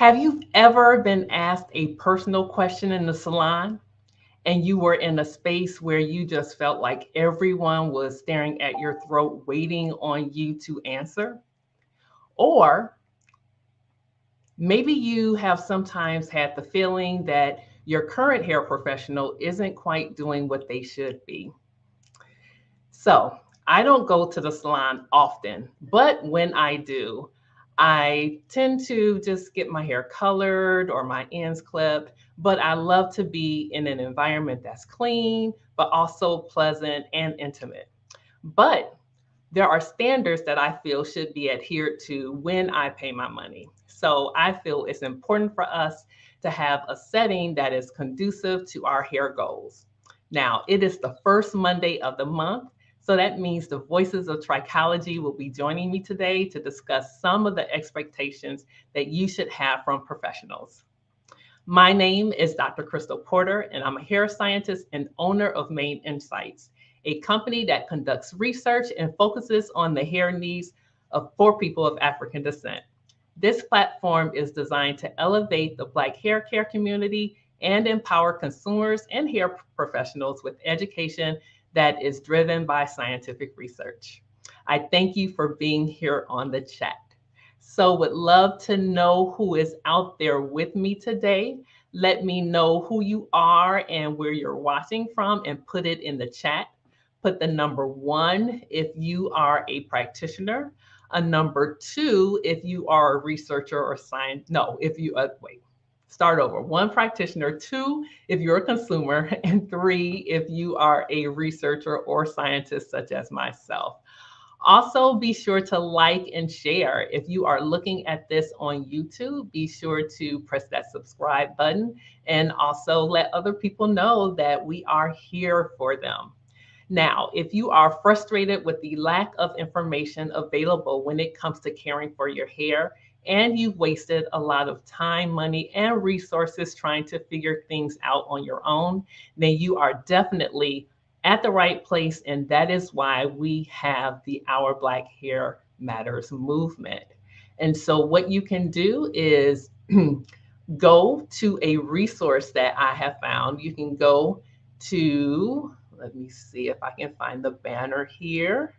Have you ever been asked a personal question in the salon and you were in a space where you just felt like everyone was staring at your throat, waiting on you to answer? Or maybe you have sometimes had the feeling that your current hair professional isn't quite doing what they should be. So I don't go to the salon often, but when I do, I tend to just get my hair colored or my ends clipped. But I love to be in an environment that's clean, but also pleasant and intimate. But there are standards that I feel should be adhered to when I pay my money. So I feel it's important for us to have a setting that is conducive to our hair goals. Now, it is the first Monday of the month, so that means the voices of Trichology will be joining me today to discuss some of the expectations that you should have from professionals. My name is Dr. Crystal Porter, and I'm a hair scientist and owner of Main Insights, a company that conducts research and focuses on the hair needs for people of African descent. This platform is designed to elevate the Black hair care community and empower consumers and hair professionals with education that is driven by scientific research. I thank you for being here on the chat. So would love to know who is out there with me today. Let me know who you are and where you're watching from and put it in the chat. Put the number 1 if you are a practitioner, a number 2 if you are a researcher or science. No, if you, wait, start over. 1 practitioner, 2 if you're a consumer, and 3 if you are a researcher or scientist such as myself. Also, be sure to like and share. If you are looking at this on YouTube, be sure to press that subscribe button and also let other people know that we are here for them. Now, if you are frustrated with the lack of information available when it comes to caring for your hair, and you've wasted a lot of time, money, and resources trying to figure things out on your own, then you are definitely at the right place. And that is why we have the Our Black Hair Matters movement. And so what you can do is go to a resource that I have found. You can go to, let me see if I can find the banner here.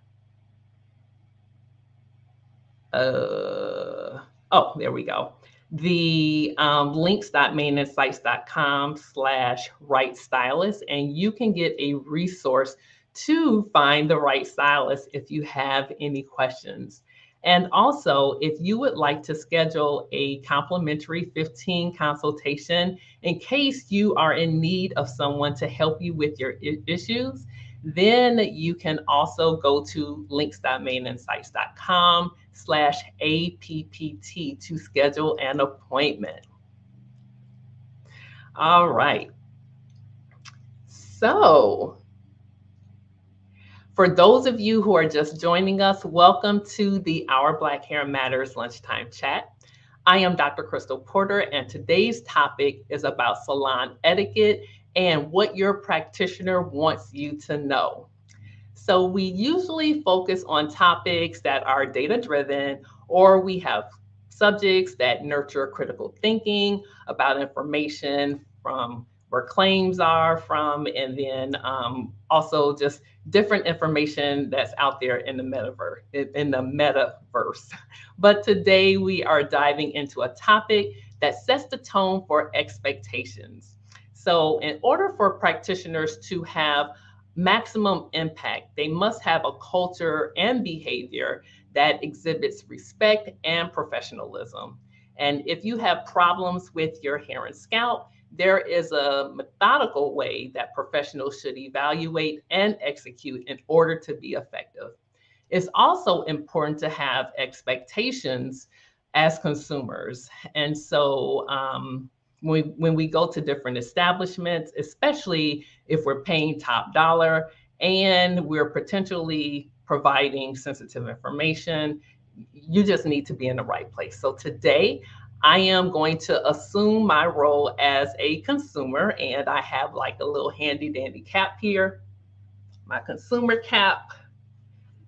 Oh, there we go. The links.maininsights.com/right stylist, and you can get a resource to find the right stylist if you have any questions. And also, if you would like to schedule a complimentary 15 consultation in case you are in need of someone to help you with your issues, then you can also go to links.maininsights.com/APPT to schedule an appointment. All right. So, for those of you who are just joining us, welcome to the Our Black Hair Matters Lunchtime Chat. I am Dr. Crystal Porter, and today's topic is about salon etiquette and what your practitioner wants you to know. So we usually focus on topics that are data-driven, or we have subjects that nurture critical thinking about information from where claims are from, and then also just different information that's out there in the metaverse. But today we are diving into a topic that sets the tone for expectations. So in order for practitioners to have maximum impact, they must have a culture and behavior that exhibits respect and professionalism. And if you have problems with your hair and scalp, there is a methodical way that professionals should evaluate and execute in order to be effective. It's also important to have expectations as consumers. And so when we go to different establishments, especially if we're paying top dollar and we're potentially providing sensitive information, you just need to be in the right place. So today, I am going to assume my role as a consumer, and I have like a little handy dandy cap here, my consumer cap.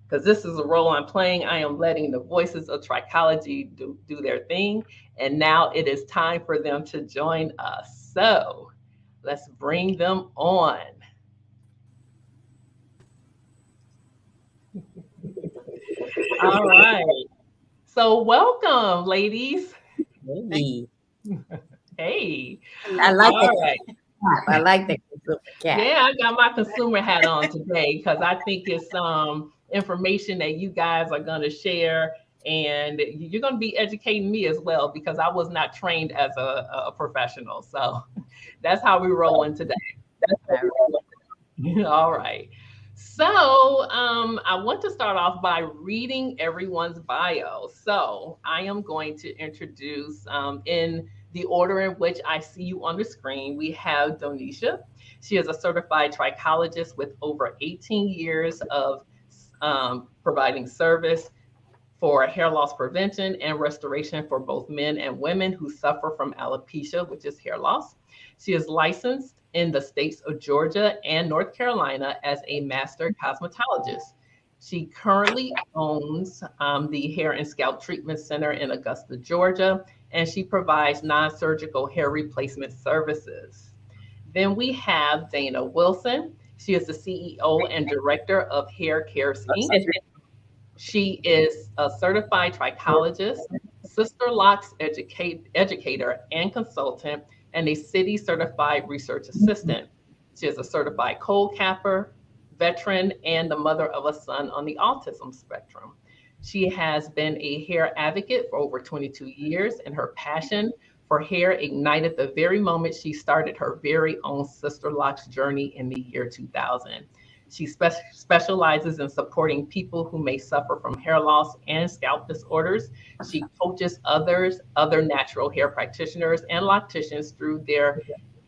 because this is a role I'm playing. I am letting the voices of trichology do their thing. And now it is time for them to join us. So let's bring them on. All right. So welcome, ladies. Hey. Hey. I like All that. right. I like that cat. Yeah, I got my consumer hat on today because I think it's information that you guys are going to share, and you're going to be educating me as well because I was not trained as a professional. So that's how we rolling today. All right. All right. So I want to start off by reading everyone's bio. So I am going to introduce in the order in which I see you on the screen. We have Donisha. She is a certified trichologist with over 18 years of providing service for hair loss prevention and restoration for both men and women who suffer from alopecia, which is hair loss. She is licensed in the states of Georgia and North Carolina as a master cosmetologist. She currently owns the Hair and Scalp Treatment Center in Augusta, Georgia, and she provides non surgical hair replacement services. Then we have Dana Wilson. She is the CEO and director of Hair Cares Inc. She is a certified trichologist, sister locks educator and consultant, and a city certified research assistant. She is a certified cold capper, veteran, and the mother of a son on the autism spectrum. She has been a hair advocate for over 22 years, and her passion for hair ignited the very moment she started her very own Sister Locks journey in the year 2000. She specializes in supporting people who may suffer from hair loss and scalp disorders. She coaches other natural hair practitioners and locticians through their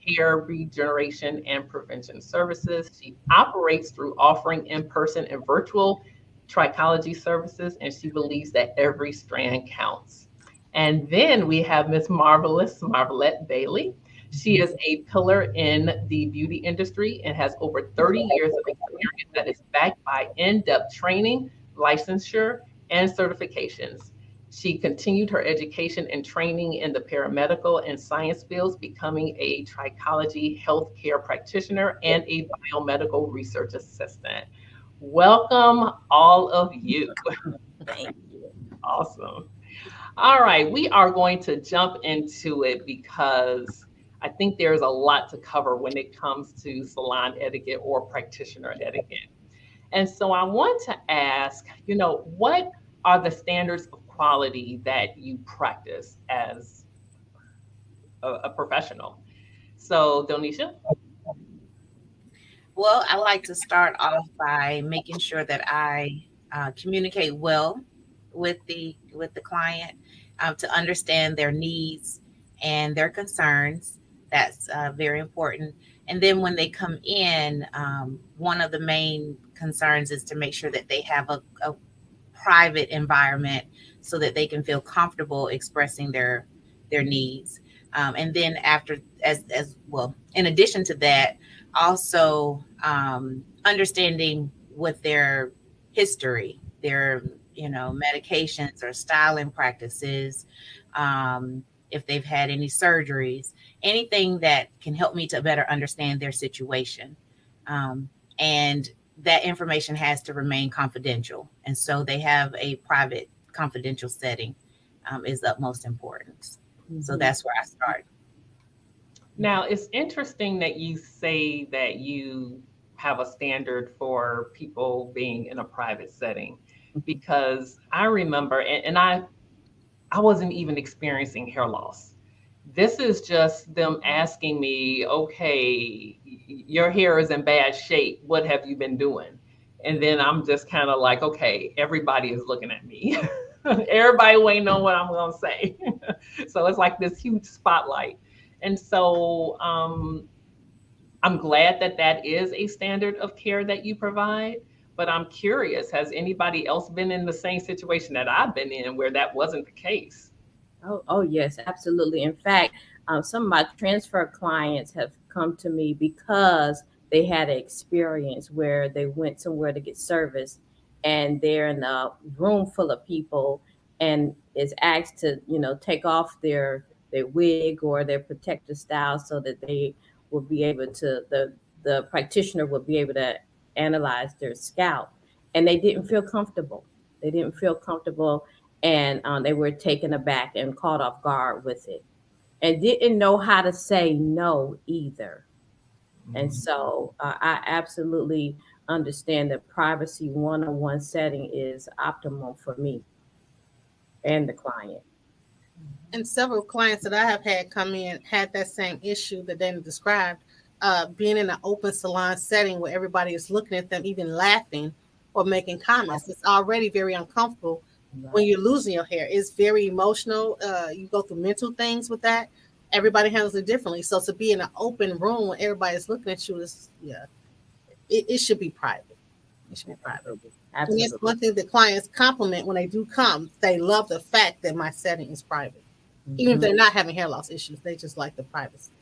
hair regeneration and prevention services. She operates through offering in-person and virtual trichology services, and she believes that every strand counts. And then we have Miss Marvelette Bailey. She is a pillar in the beauty industry and has over 30 years of experience that is backed by in-depth training, licensure, and certifications. She continued her education and training in the paramedical and science fields, becoming a trichology healthcare practitioner and a biomedical research assistant. Welcome, all of you. Thank you. Awesome. All right, we are going to jump into it because I think there's a lot to cover when it comes to salon etiquette or practitioner etiquette. And so I want to ask, what are the standards of quality that you practice as a professional? So, Donisha? Well, I like to start off by making sure that I communicate well with the client to understand their needs and their concerns. That's very important. And then when they come in, one of the main concerns is to make sure that they have a private environment so that they can feel comfortable expressing their needs. And then after, as well, in addition to that, also understanding what their history, their medications or styling practices, if they've had any surgeries, anything that can help me to better understand their situation. And that information has to remain confidential. And so they have a private confidential setting is utmost importance. Mm-hmm. So that's where I start. Now, it's interesting that you say that you have a standard for people being in a private setting, because I remember, and I wasn't even experiencing hair loss. This is just them asking me, okay, your hair is in bad shape. What have you been doing? And then I'm just kind of like, okay, everybody is looking at me. Everybody waiting on what I'm going to say. So it's like this huge spotlight. And so I'm glad that that is a standard of care that you provide. But I'm curious, has anybody else been in the same situation that I've been in where that wasn't the case? Oh yes, absolutely. In fact, some of my transfer clients have come to me because they had an experience where they went somewhere to get service and they're in a room full of people and is asked to, take off their wig or their protective style so that they will be able to, the practitioner will be able to analyze their scalp. And they didn't feel comfortable. They didn't feel comfortable, and they were taken aback and caught off guard with it, and didn't know how to say no either. And so I absolutely understand that privacy one-on-one setting is optimal for me and the client. And several clients that I have had come in had that same issue that Dana described, being in an open salon setting where everybody is looking at them, even laughing or making comments. It's already very uncomfortable when you're losing your hair. It's very emotional. You go through mental things with that. Everybody handles it differently. So to be in an open room when everybody's looking at you is, it should be private. It should be private. Absolutely. And that's one thing that clients compliment when they do come. They love the fact that my setting is private. Even if they're not having hair loss issues, they just like the privacy.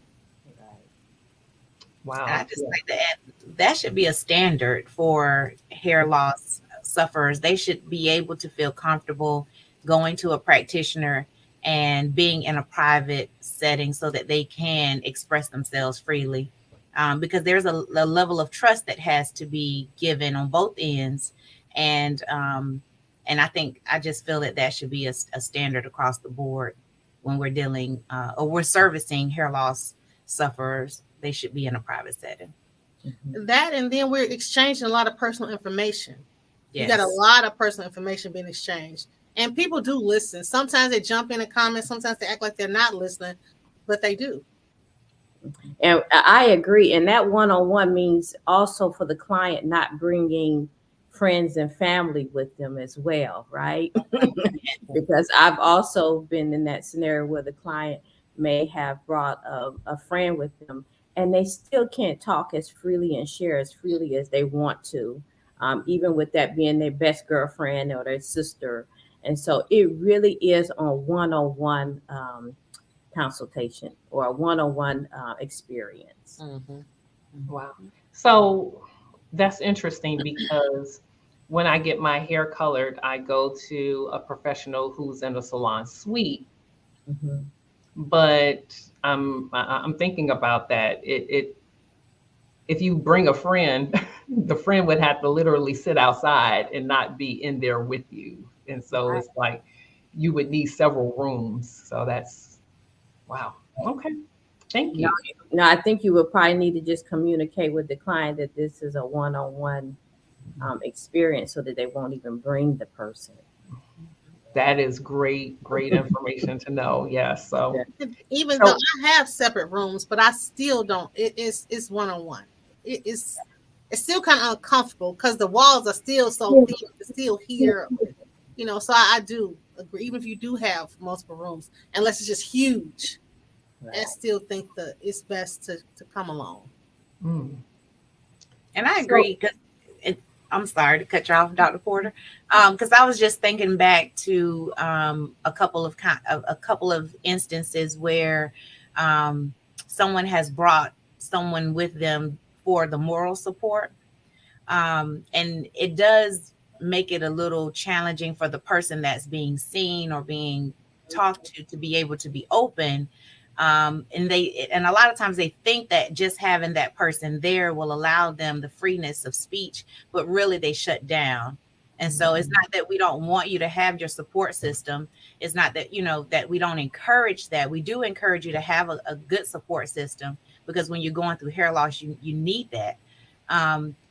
Wow. I just like that should be a standard for hair loss sufferers. They should be able to feel comfortable going to a practitioner and being in a private setting so that they can express themselves freely. Because there's a level of trust that has to be given on both ends. And I just feel that should be a standard across the board when we're dealing or we're servicing hair loss sufferers. They should be in a private setting. That, and then we're exchanging a lot of personal information. Yes. You got a lot of personal information being exchanged. And people do listen. Sometimes they jump in and comment. Sometimes they act like they're not listening, but they do. And I agree. And that one-on-one means also for the client not bringing friends and family with them as well, right? Because I've also been in that scenario where the client may have brought a friend with them, and they still can't talk as freely and share as freely as they want to, even with that being their best girlfriend or their sister. And so it really is on one-on-one consultation or a one-on-one experience. Wow. So that's interesting because when I get my hair colored, I go to a professional who's in a salon suite. But I'm thinking about that. If you bring a friend, the friend would have to literally sit outside and not be in there with you. And so it's like you would need several rooms. So that's wow. Okay. Thank you. No, I think you would probably need to just communicate with the client that this is a one-on-one experience so that they won't even bring the person. That is great information to know. Yes. So even though I have separate rooms, but I still don't. It's one-on-one. It's still kind of uncomfortable because the walls are still so thin. It's still here, So I do agree. Even if you do have multiple rooms, unless it's just huge, I still think that it's best to come along. And I agree. I'm sorry to cut you off, Dr. Porter, because I was just thinking back to a couple of instances where someone has brought someone with them for the moral support, and it does make it a little challenging for the person that's being seen or being talked to be able to be open. And a lot of times they think that just having that person there will allow them the freeness of speech, but really they shut down. And so it's not that we don't want you to have your support system. It's not that, that we don't encourage that. We do encourage you to have a good support system, because when you're going through hair loss, you need that.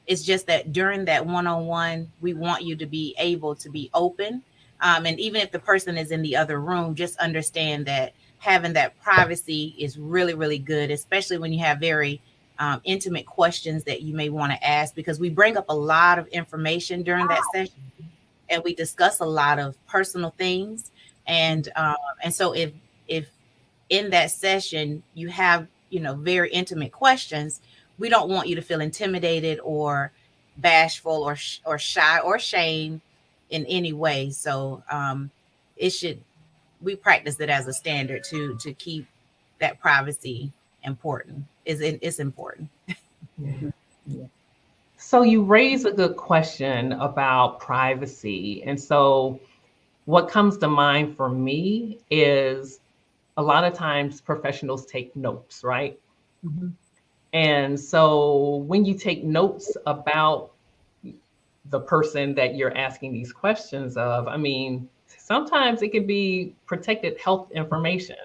It's just that during that one-on-one, we want you to be able to be open. And even if the person is in the other room, just understand that having that privacy is really, really good, especially when you have very intimate questions that you may want to ask, because we bring up a lot of information during that session and we discuss a lot of personal things. And so if in that session you have, very intimate questions, we don't want you to feel intimidated or bashful or shy or shame in any way. So we practice it as a standard to keep that privacy important. It's important. Yeah. So you raise a good question about privacy. And so what comes to mind for me is a lot of times professionals take notes, right? Mm-hmm. And so when you take notes about the person that you're asking these questions of, I mean, sometimes it can be protected health information.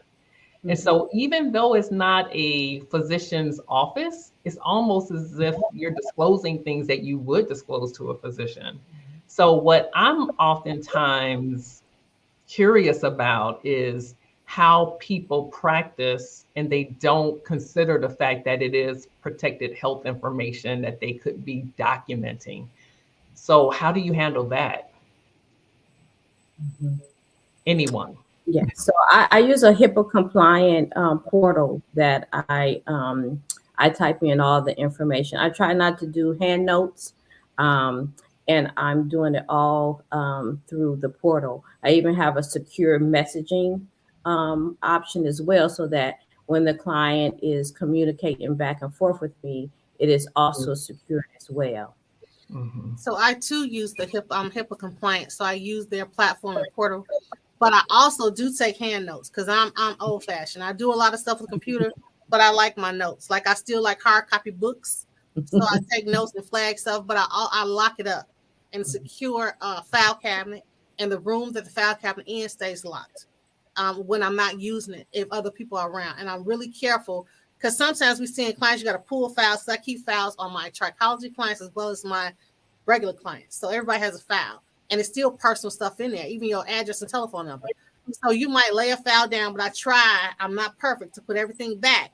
And Mm-hmm. so even though it's not a physician's office, it's almost as if you're disclosing things that you would disclose to a physician. So what I'm oftentimes curious about is how people practice and they don't consider the fact that it is protected health information that they could be documenting. So how do you handle that? Mm-hmm. Anyone? Yeah, so I use a HIPAA compliant portal that I type in all the information. I try not to do hand notes, um, and I'm doing it all through the portal. I even have a secure messaging option as well, so that when the client is communicating back and forth with me, it is also secure as well. Mm-hmm. So I too use the HIPAA compliant. So I use their platform and portal, but I also do take hand notes because I'm old fashioned. I do a lot of stuff with the computer, but I like my notes. Like I still like hard copy books, so I take notes and flag stuff. But I lock it up in a secure file cabinet, and the room that the file cabinet in stays locked when I'm not using it if other people are around. And I'm really careful because sometimes we see in clients you got to pull files. So I keep files on my trichology clients as well as my regular clients. So everybody has a file and it's still personal stuff in there, even your address and telephone number. So you might lay a file down, but I'm not perfect to put everything back.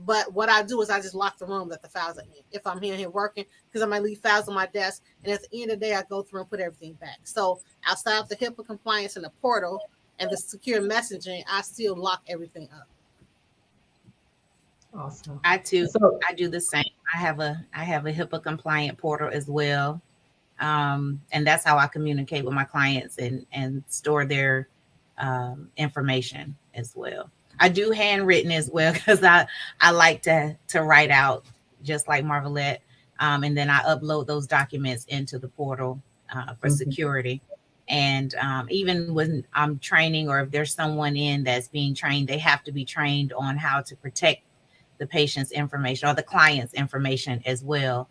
But what I do is I just lock the room that the files are in. If I'm here working, because I might leave files on my desk. And at the end of the day, I go through and put everything back. So outside of the HIPAA compliance and the portal and the secure messaging, I still lock everything up. Awesome. I too, So I do the same. I have a HIPAA compliant portal as well. And that's how I communicate with my clients and store their information as well. I do handwritten as well because I like to write out just like Marvelette, and then I upload those documents into the portal for Mhm. security. And even when I'm training, or if there's someone in that's being trained, they have to be trained on how to protect the patient's information or the client's information as well,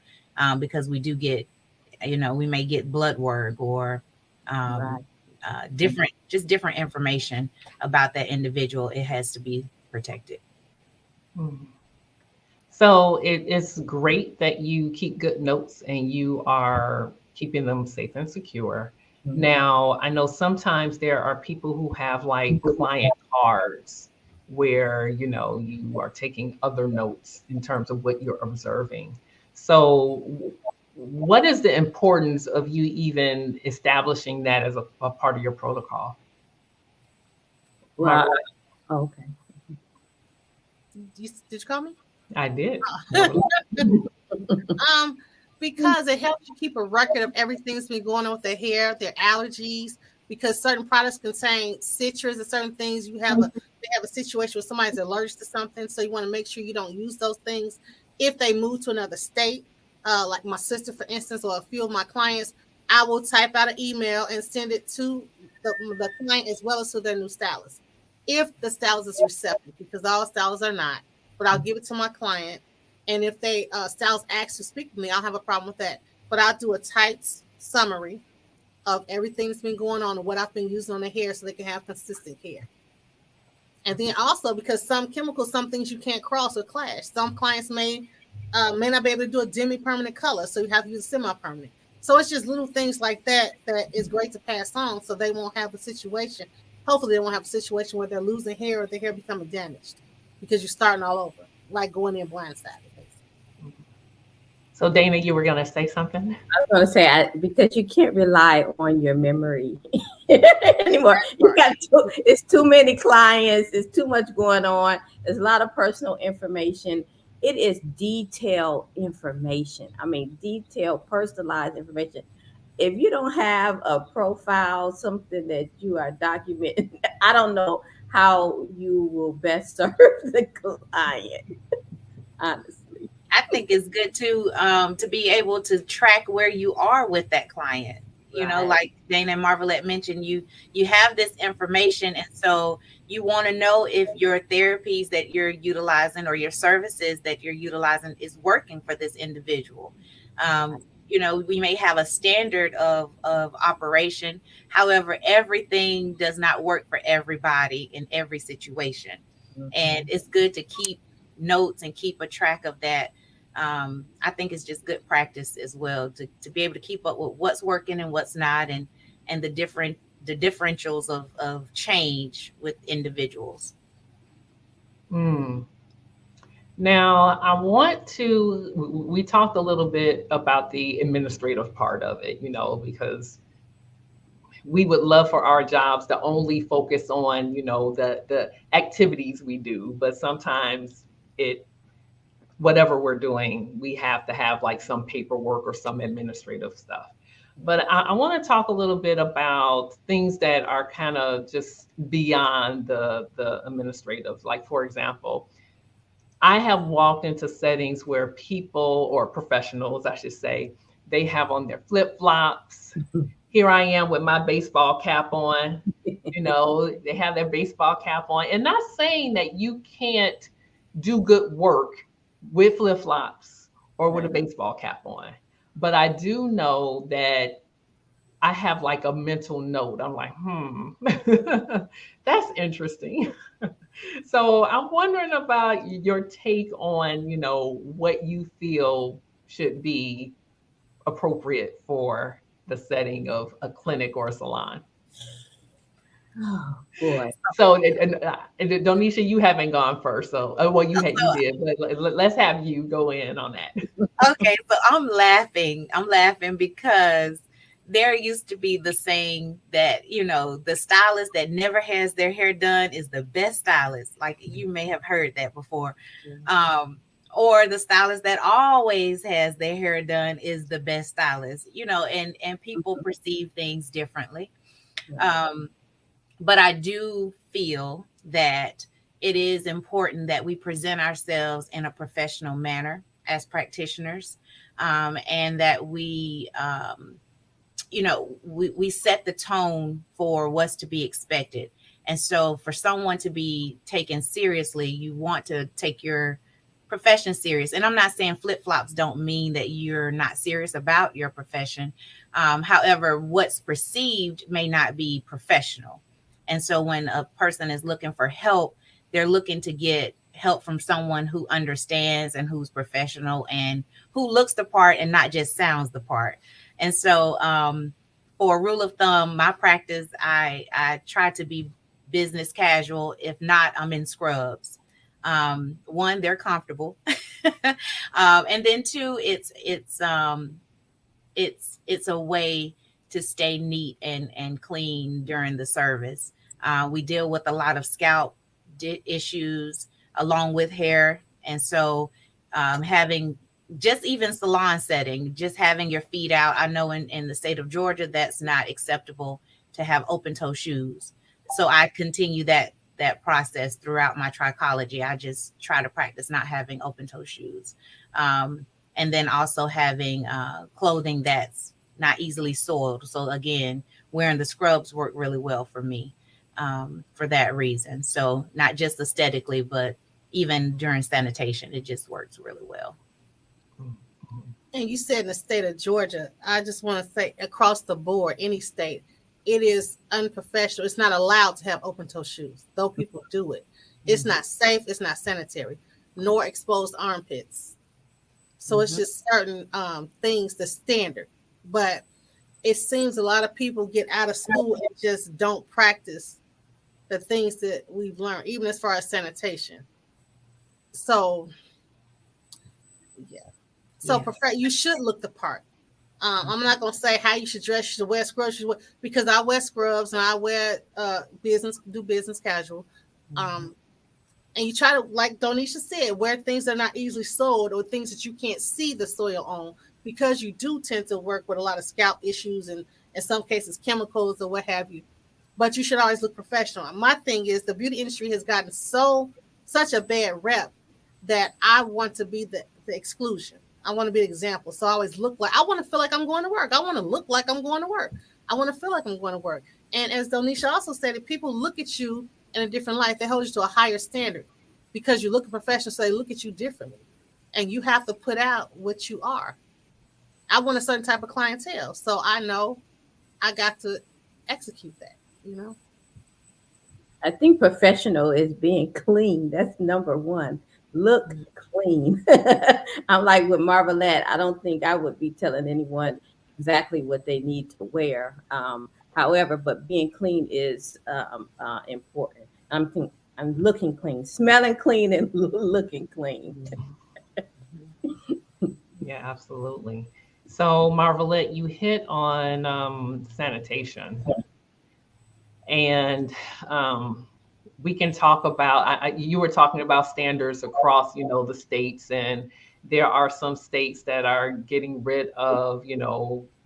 because we do get, we may get blood work or um, Right. different information about that individual. It has to be protected. mhm. So it's great that you keep good notes and you are keeping them safe and secure. Mhm. Now, I know sometimes there are people who have like client cards where, you are taking other notes in terms of what you're observing. So, what is the importance of you even establishing that as a part of your protocol? Well, Marvel, okay. Did you call me? I did. Marvel. Because it helps you keep a record of everything that's been going on with their hair, their allergies, because certain products contain citrus and certain things they have a situation where somebody's allergic to something. So you want to make sure you don't use those things. If they move to another state, like my sister, for instance, or a few of my clients, I will type out an email and send it to the client as well as to their new stylist. If the stylist is receptive, because all stylists are not, but I'll give it to my client, and if they styles ask to speak to me, I'll have a problem with that. But I'll do a tight summary of everything that's been going on and what I've been using on the hair so they can have consistent hair. And then also because some chemicals, some things you can't cross or clash. Some clients may not be able to do a demi-permanent color, so you have to use semi-permanent. So it's just little things like that that is great to pass on so they won't have a situation. Hopefully they won't have a situation where they're losing hair or their hair becoming damaged because you're starting all over, like going in blindsided. So, Dana, you were going to say something? I was going to say because you can't rely on your memory anymore. It's too many clients. It's too much going on. There's a lot of personal information. It is detailed information. I mean, detailed, personalized information. If you don't have a profile, something that you are documenting, I don't know how you will best serve the client. Honestly. I think it's good to be able to track where you are with that client. You know, Right. like Dana and Marvelette mentioned, you have this information, and so you want to know if your therapies that you're utilizing or your services that you're utilizing is working for this individual. You know, we may have a standard of operation. However, everything does not work for everybody in every situation. And it's good to keep notes and keep a track of that. I think it's just good practice as well to be able to keep up with what's working and what's not, and the differentials of change with individuals. Hmm. Now, we talked a little bit about the administrative part of it, because we would love for our jobs to only focus on, the activities we do, but sometimes whatever we're doing, we have to have like some paperwork or some administrative stuff. But I want to talk a little bit about things that are kind of just beyond the administrative. Like, for example, I have walked into settings where people, or professionals, I should say, they have on their flip-flops. Here I am with my baseball cap on. They have their baseball cap on. And not saying that you can't do good work with flip-flops or with a baseball cap on. But I do know that I have like a mental note. I'm like, that's interesting. So I'm wondering about your take on, what you feel should be appropriate for the setting of a clinic or a salon. Oh boy. So, Donisha, you haven't gone first. So, well, you did, but let's have you go in on that. Okay, so I'm laughing. I'm laughing because there used to be the saying that, the stylist that never has their hair done is the best stylist. Like, you may have heard that before. Or the stylist that always has their hair done is the best stylist, and people perceive things differently. But I do feel that it is important that we present ourselves in a professional manner as practitioners, and that we set the tone for what's to be expected. And so for someone to be taken seriously, you want to take your profession serious. And I'm not saying flip-flops don't mean that you're not serious about your profession. However, what's perceived may not be professional. And so when a person is looking for help, they're looking to get help from someone who understands and who's professional and who looks the part and not just sounds the part. And so for a rule of thumb, my practice, I try to be business casual. If not, I'm in scrubs. One, they're comfortable. And then two, it's a way to stay neat and clean during the service. We deal with a lot of scalp issues along with hair. And so having just even salon setting, just having your feet out. I know in the state of Georgia, that's not acceptable to have open toe shoes. So I continue that process throughout my trichology. I just try to practice not having open toe shoes. And then also having clothing that's not easily soiled. So again, wearing the scrubs work really well for me for that reason. So not just aesthetically, but even during sanitation, it just works really well. And you said in the state of Georgia, I just want to say across the board, any state, it is unprofessional. It's not allowed to have open toe shoes, though people do it. It's not safe. It's not sanitary, nor exposed armpits. So it's just certain things, the standard. But it seems a lot of people get out of school and just don't practice the things that we've learned, even as far as sanitation. So, yeah. So you should look the part. I'm not going to say how you should dress. You should wear scrubs, because I wear scrubs and I wear business casual. And you try to, like Donisha said, wear things that are not easily soiled or things that you can't see the soil on, because you do tend to work with a lot of scalp issues and in some cases chemicals or what have you. But you should always look professional. My thing is the beauty industry has gotten such a bad rep that I want to be the exclusion. I want to be an example. So I always look like, I want to feel like I'm going to work. I want to look like I'm going to work. I want to feel like I'm going to work. And as Donisha also stated, people look at you in a different light. They hold you to a higher standard because you look professional, so they look at you differently. And you have to put out what you are. I want a certain type of clientele. So I know I got to execute that, you know? I think professional is being clean. That's number one. Look clean. I'm like with Marvelette. I don't think I would be telling anyone exactly what they need to wear. However, but being clean is important. I'm looking clean, smelling clean, and looking clean. Yeah, absolutely. So Marvelette, you hit on sanitation, and we can talk about, you were talking about standards across, the states, and there are some states that are getting rid of,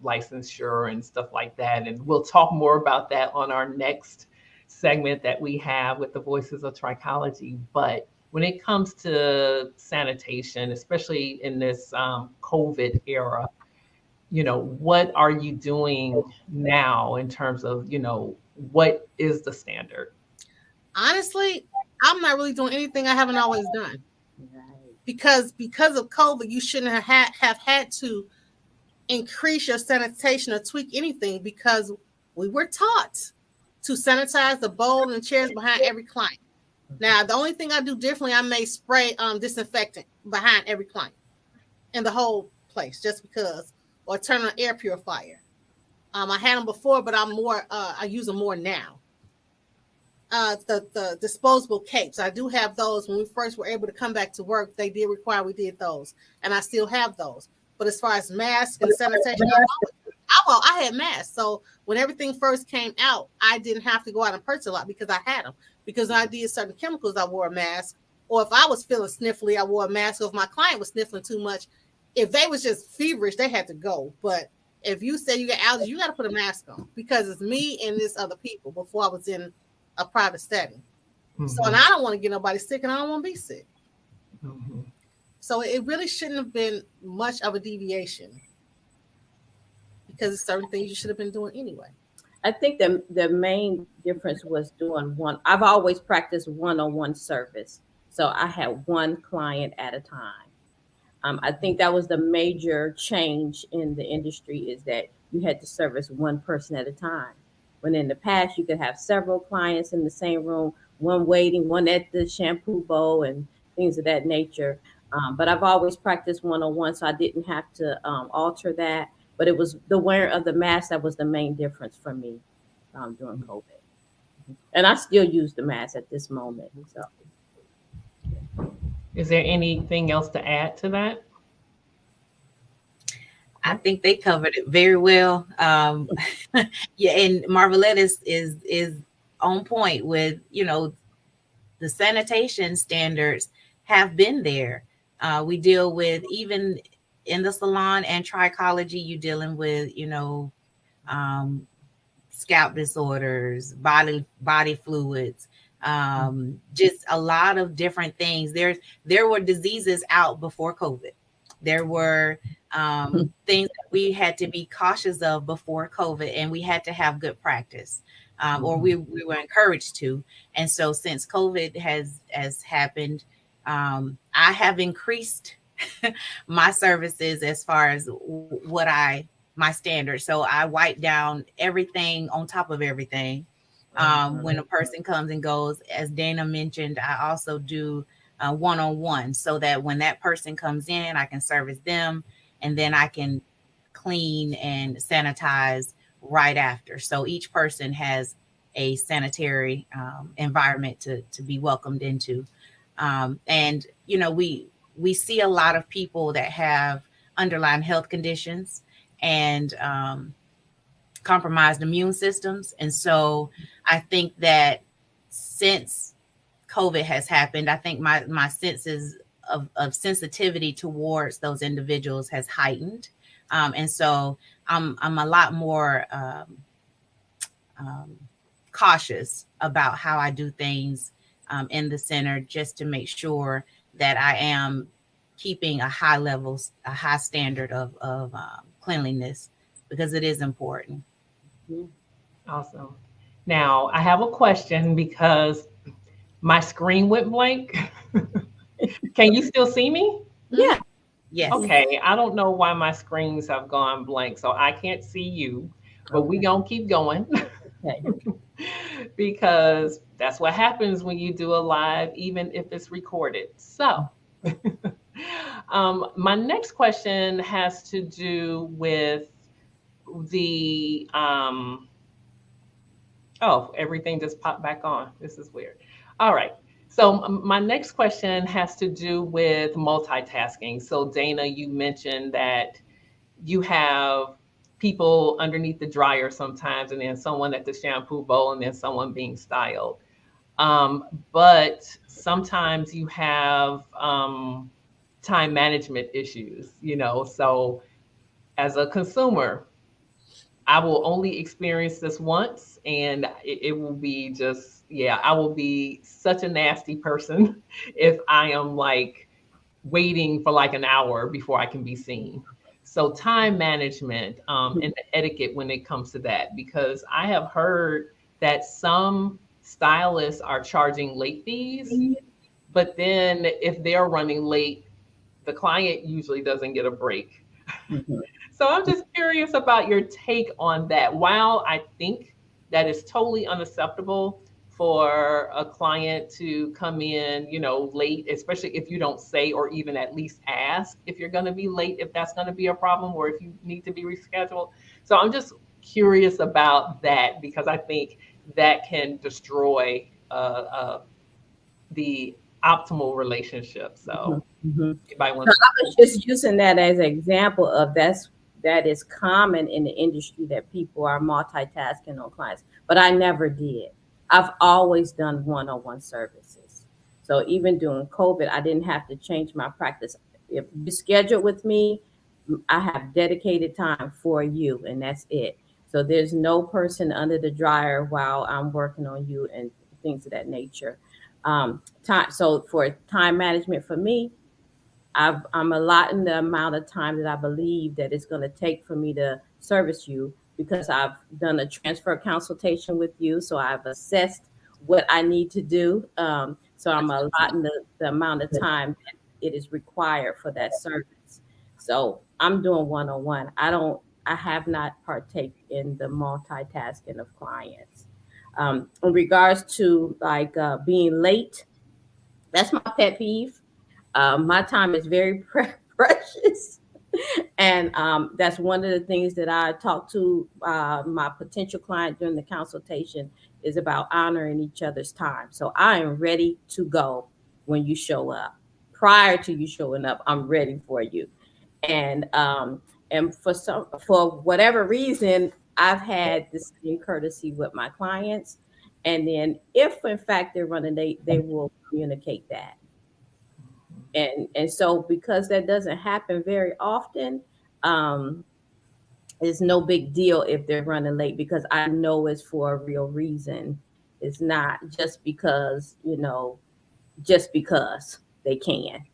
licensure and stuff like that. And we'll talk more about that on our next segment that we have with the Voices of Trichology. But when it comes to sanitation, especially in this COVID era, what are you doing now in terms of, what is the standard? Honestly, I'm not really doing anything I haven't always done. Because of COVID, you shouldn't have had to increase your sanitation or tweak anything, because we were taught to sanitize the bowl and chairs behind every client. Now, the only thing I do differently, I may spray disinfectant behind every client in the whole place, just because, or turn on air purifier. I had them before, but I use them more now. The disposable capes, I do have those. When we first were able to come back to work, they did require we did those, and I still have those. But as far as masks and sanitation, I had masks. So when everything first came out, I didn't have to go out and purchase a lot because I had them. Because when I did certain chemicals, I wore a mask. Or if I was feeling sniffly, I wore a mask. Or if my client was sniffling too much, if they was just feverish, they had to go. But if you say you got allergies, you got to put a mask on, because it's me and this other people before I was in a private setting. Mm-hmm. So, and I don't want to get nobody sick, and I don't want to be sick. Mm-hmm. So it really shouldn't have been much of a deviation, because it's certain things you should have been doing anyway. I think the main difference was doing one. I've always practiced one-on-one service. So I had one client at a time. I think that was the major change in the industry, is that you had to service one person at a time. When in the past, you could have several clients in the same room, one waiting, one at the shampoo bowl and things of that nature. But I've always practiced one-on-one, so I didn't have to alter that. But it was the wearing of the mask that was the main difference for me during COVID. And I still use the mask at this moment. So, is there anything else to add to that? I think they covered it very well. Yeah, and Marvelette is on point with, the sanitation standards have been there. We deal with, even in the salon and Trichology, you dealing with, scalp disorders, body fluids, just a lot of different things. There were diseases out before COVID. There were things that we had to be cautious of before COVID, and we had to have good practice, or we were encouraged to. And so since COVID has happened, I have increased my services as far as my standards. So I wipe down everything on top of everything. When a person comes and goes, as Dana mentioned, I also do one-on-one, so that when that person comes in, I can service them, and then I can clean and sanitize right after. So each person has a sanitary environment to be welcomed into. And, we see a lot of people that have underlying health conditions and compromised immune systems. And so I think that since COVID has happened, I think my senses of sensitivity towards those individuals has heightened. And so I'm a lot more cautious about how I do things in the center, just to make sure that I am keeping a high standard of cleanliness, because it is important. Awesome. Now I have a question because my screen went blank. Can you still see me? Yeah. Yes. Okay. I don't know why my screens have gone blank, so I can't see you, but we gonna keep going. Okay. Because that's what happens when you do a live, even if it's recorded. So, my next question has to do with the, oh, everything just popped back on. This is weird. All right. So, my next question has to do with multitasking. So, Dana, you mentioned that you have people underneath the dryer sometimes, and then someone at the shampoo bowl, and then someone being styled. But sometimes you have time management issues, So as a consumer, I will only experience this once, and it will be just, yeah, I will be such a nasty person if I am like waiting for like an hour before I can be seen. So time management and the etiquette when it comes to that, because I have heard that some stylists are charging late fees, but then if they're running late, the client usually doesn't get a break. So I'm just curious about your take on that. While I think that is totally unacceptable for a client to come in, late, especially if you don't say or even at least ask if you're going to be late, if that's going to be a problem or if you need to be rescheduled. So I'm just curious about that because I think that can destroy the optimal relationship. So anybody wants I was just using that as an example of that is common in the industry, that people are multitasking on clients, but I never did. I've always done one-on-one services. So even during COVID, I didn't have to change my practice. If you schedule with me, I have dedicated time for you, and that's it. So there's no person under the dryer while I'm working on you and things of that nature. So for time management for me, I'm allotting the amount of time that I believe that it's going to take for me to service you, because I've done a transfer consultation with you. So I've assessed what I need to do. So I'm allotting the amount of time that it is required for that service. So I'm doing one-on-one. I have not partake in the multitasking of clients. In regards to like being late, that's my pet peeve. My time is very precious. And that's one of the things that I talk to my potential client during the consultation is about honoring each other's time. So I am ready to go when you show up. Prior to you showing up, I'm ready for you. And for whatever reason, I've had this same courtesy with my clients. And then if in fact they're running late, they will communicate that. And so because that doesn't happen very often, it's no big deal if they're running late, because I know it's for a real reason. It's not just because, just because they can.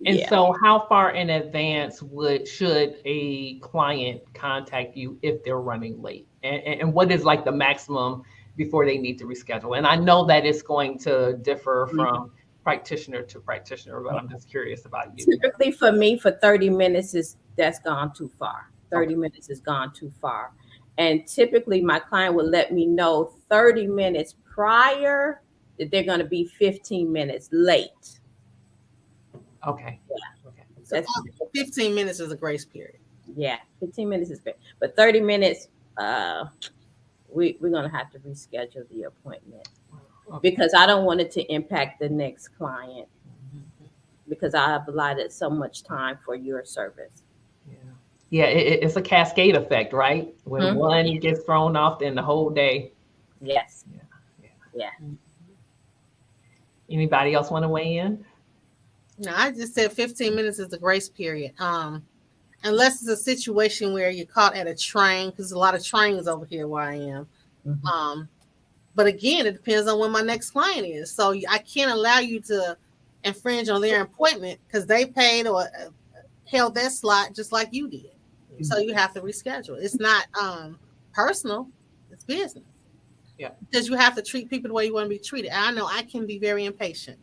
And so how far in advance should a client contact you if they're running late? And what is like the maximum before they need to reschedule? And I know that it's going to differ from practitioner to practitioner, but I'm just curious about you. Typically for me, for 30 minutes that's gone too far. 30 minutes has gone too far. And typically my client will let me know 30 minutes prior that they're going to be 15 minutes late. Okay. Yeah. Okay. So 15 minutes is a grace period. Yeah, 15 minutes is great. But 30 minutes, we're going to have to reschedule the appointment. Okay. Because I don't want it to impact the next client, because I have allotted so much time for your service. Yeah, it's a cascade effect, right? When one gets thrown off, then the whole day. Yes. Yeah. Anybody else want to weigh in? No, I just said 15 minutes is the grace period. Unless it's a situation where you're caught at a train, because a lot of trains over here where I am. But again, it depends on when my next client is. So I can't allow you to infringe on their appointment because they paid or held their slot just like you did. So you have to reschedule. It's not personal, it's business. Yeah. Because you have to treat people the way you want to be treated. I know I can be very impatient.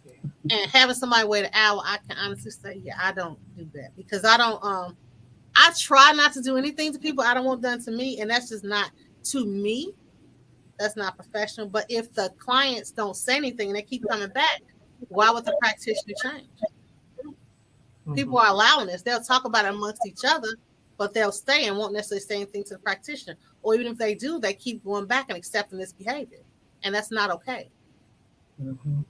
Yeah. And having somebody wait an hour, I can honestly say, yeah, I don't do that because I don't I try not to do anything to people I don't want done to me, and that's just not to me. That's not professional. But if the clients don't say anything and they keep coming back, why would the practitioner change? Mm-hmm. People are allowing this. They'll talk about it amongst each other, but they'll stay and won't necessarily say anything to the practitioner. Or even if they do, they keep going back and accepting this behavior. And that's not okay. Mm-hmm.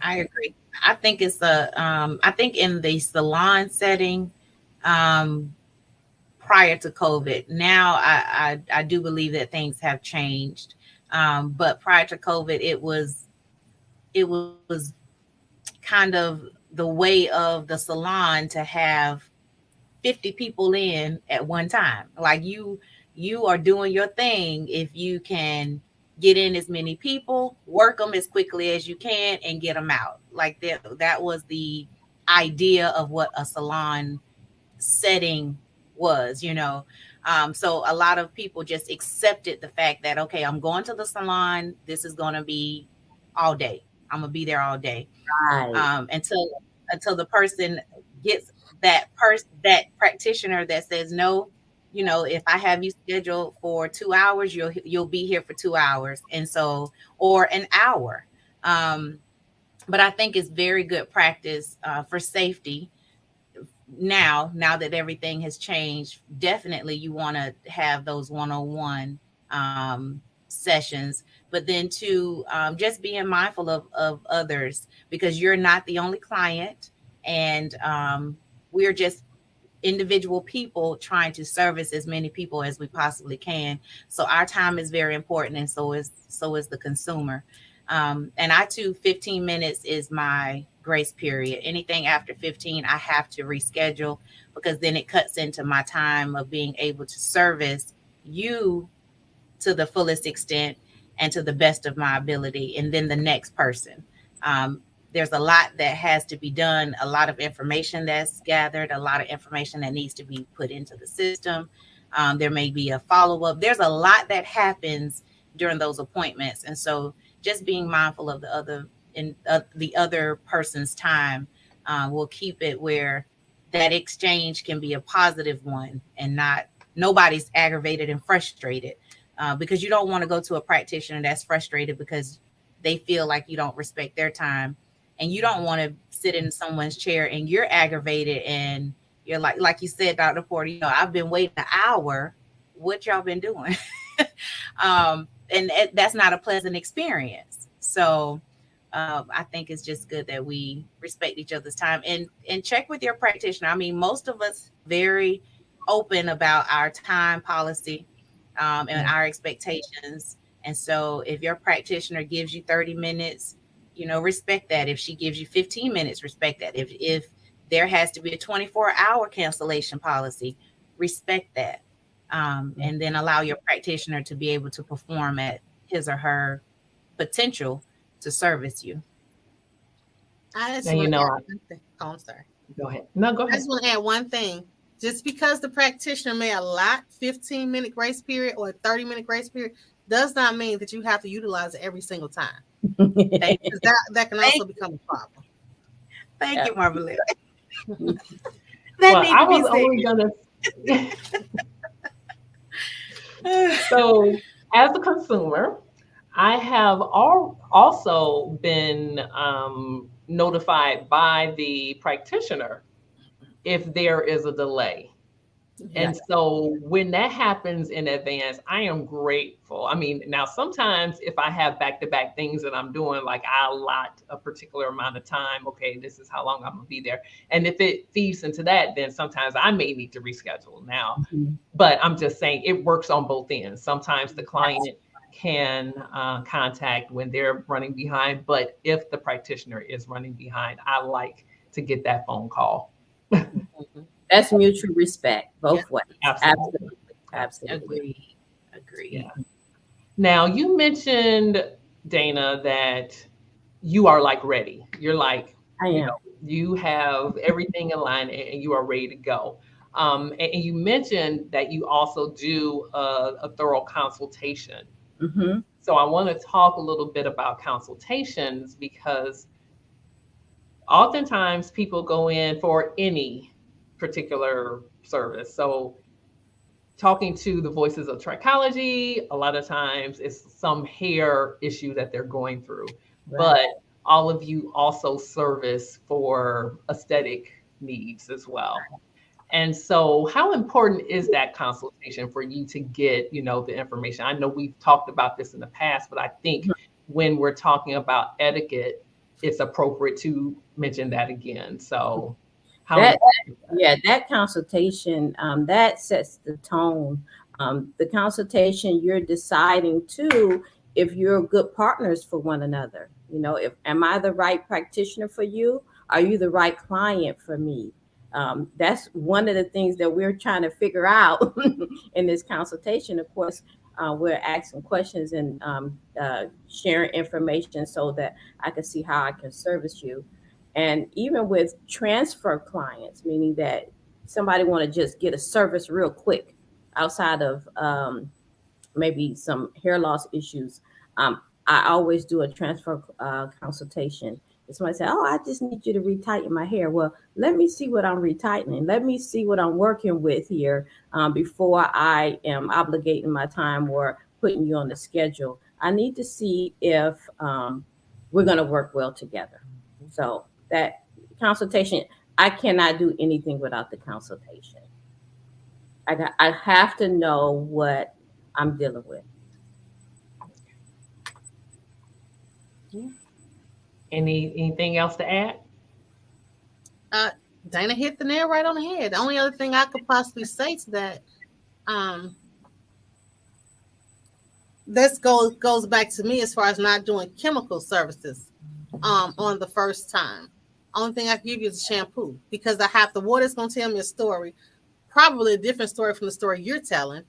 I agree. I think it's I think in the salon setting, prior to COVID, now I do believe that things have changed. But prior to COVID, it was kind of the way of the salon to have 50 people in at one time. Like you are doing your thing. If you can get in as many people, work them as quickly as you can and get them out. Like that was the idea of what a salon setting was, you know. So a lot of people just accepted the fact that, okay, I'm going to the salon. This is going to be all day. I'm going to be there all day. Right. Until the person gets that practitioner that says, no, you know, if I have you scheduled for 2 hours, you'll be here for 2 hours. And so, or an hour. But I think it's very good practice for safety. Now that everything has changed, definitely you want to have those one-on-one sessions, but then to just being mindful of others, because you're not the only client, and we're just individual people trying to service as many people as we possibly can. So our time is very important, and so is the consumer. And I too, 15 minutes is my grace period. Anything after 15, I have to reschedule, because then it cuts into my time of being able to service you to the fullest extent and to the best of my ability. And then the next person. There's a lot that has to be done, a lot of information that's gathered, a lot of information that needs to be put into the system. There may be a follow-up. There's a lot that happens during those appointments. And so just being mindful of the other person's time will keep it where that exchange can be a positive one, and nobody's aggravated and frustrated, because you don't want to go to a practitioner that's frustrated because they feel like you don't respect their time. And you don't want to sit in someone's chair and you're aggravated and you're like you said, Dr. Porter, you know, I've been waiting an hour. What y'all been doing? And that's not a pleasant experience. So I think it's just good that we respect each other's time and check with your practitioner. I mean, most of us very open about our time policy and our expectations. And so if your practitioner gives you 30 minutes, you know, respect that. If she gives you 15 minutes, respect that. If there has to be a 24-hour cancellation policy, respect that. And then allow your practitioner to be able to perform at his or her potential to service you. I'm sorry. Go ahead. No, go ahead. I just want to add one thing. Just because the practitioner may allot 15-minute grace period or a 30-minute grace period does not mean that you have to utilize it every single time. that can also become a problem. Thank you, Marvelette. I was only gonna. So, as a consumer, I have also been notified by the practitioner if there is a delay. And so when that happens in advance, I am grateful. I mean, now sometimes if I have back-to-back things that I'm doing, like I allot a particular amount of time, okay, this is how long I'm gonna be there. And if it feeds into that, then sometimes I may need to reschedule now. Mm-hmm. But I'm just saying it works on both ends. Sometimes the client can contact when they're running behind, but if the practitioner is running behind, I like to get that phone call. That's mutual respect both ways. Absolutely. Agree. Yeah. Now you mentioned Dana, that you are like ready. You're like, I you am. know, you have everything in line and you are ready to go. And you mentioned that you also do a thorough consultation. Mm-hmm. So I want to talk a little bit about consultations because oftentimes people go in for any particular service. So talking to the voices of trichology, a lot of times it's some hair issue that they're going through. Right. But all of you also service for aesthetic needs as well. And so how important is that consultation for you to get, the information? I know we've talked about this in the past, but I think when we're talking about etiquette, it's appropriate to mention that again. So how That important is that? yeah, that consultation that sets the tone. The consultation, you're deciding too if you're good partners for one another. If am I the right practitioner for you? Are you the right client for me? That's one of the things that we're trying to figure out in this consultation. Of course, we're asking questions and sharing information so that I can see how I can service you. And even with transfer clients, meaning that somebody want to just get a service real quick outside of maybe some hair loss issues, I always do a transfer consultation. If somebody say, "Oh, I just need you to retighten my hair," well, let me see what I'm retightening. Let me see what I'm working with here before I am obligating my time or putting you on the schedule. I need to see if we're going to work well together. So that consultation, I cannot do anything without the consultation. I have to know what I'm dealing with. Anything else to add? Uh, Dana hit the nail right on the head. The only other thing I could possibly say to that, um, this goes back to me as far as not doing chemical services on the first time. Only thing I can give you is a shampoo because I have the water's going to tell me a story, probably a different story from the story you're telling,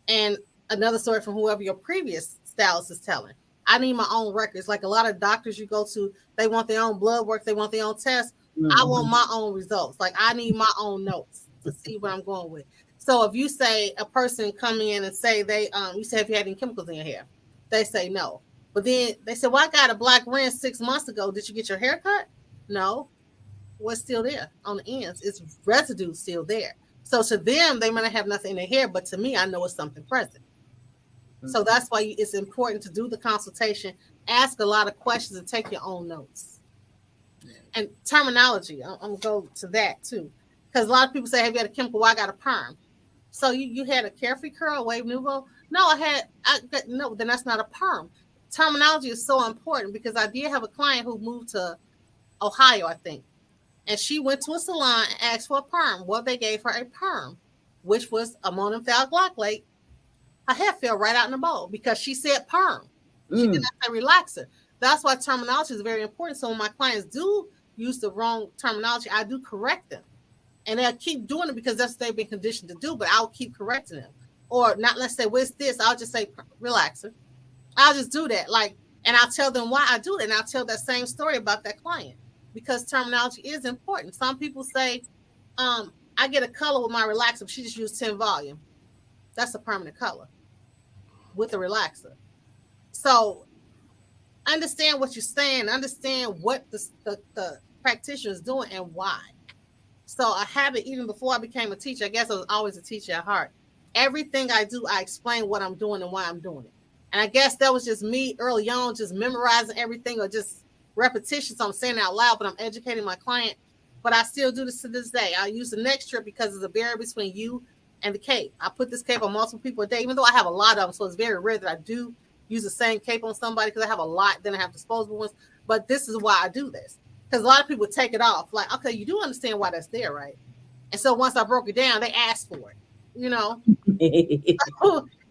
and another story from whoever your previous stylist is telling. I need my own records. Like a lot of doctors you go to, they want their own blood work, they want their own tests. I want my own results. Like I need my own notes to see what I'm going with. So if you say a person come in and say they you say if you had any chemicals in your hair, they say no. But then they say, well, I got a black rinse 6 months ago. Did you get your hair cut? No. What's still there on the ends? It's residue still there. So to them, they might not have nothing in their hair, but to me, I know it's something present. So that's why it's important to do the consultation, ask a lot of questions, and take your own notes. And terminology, I'm going to go to that too. Because a lot of people say, have you had a chemical? Well, I got a perm. So you had a carefree curl, wave nouveau? No, no, then that's not a perm. Terminology is so important because I did have a client who moved to Ohio, I think. And she went to a salon and asked for a perm. Well, they gave her a perm, which was ammonium thioglycolate. Her hair fell right out in the bowl because she said perm. She did not say relaxer. That's why terminology is very important. So when my clients do use the wrong terminology, I do correct them. And they'll keep doing it because that's what they've been conditioned to do, but I'll keep correcting them. Or not, let's say, what's this? I'll just say relaxer. I'll just do that. And I'll tell them why I do it. And I'll tell that same story about that client because terminology is important. Some people say, I get a color with my relaxer. She just used 10 volume. That's a permanent color with a relaxer. So understand what you're saying. Understand what the practitioner is doing and why. So a habit, even before I became a teacher, I guess I was always a teacher at heart. Everything I do, I explain what I'm doing and why I'm doing it. And I guess that was just me early on, just memorizing everything or just repetition. So I'm saying it out loud, but I'm educating my client. But I still do this to this day. I use the neck strip because it's a barrier between you and the cape. I put this cape on multiple people a day, even though I have a lot of them. So it's very rare that I do use the same cape on somebody because I have a lot. Then I have disposable ones. But this is why I do this. Because a lot of people take it off. Like, okay, you do understand why that's there, right? And so once I broke it down, they asked for it,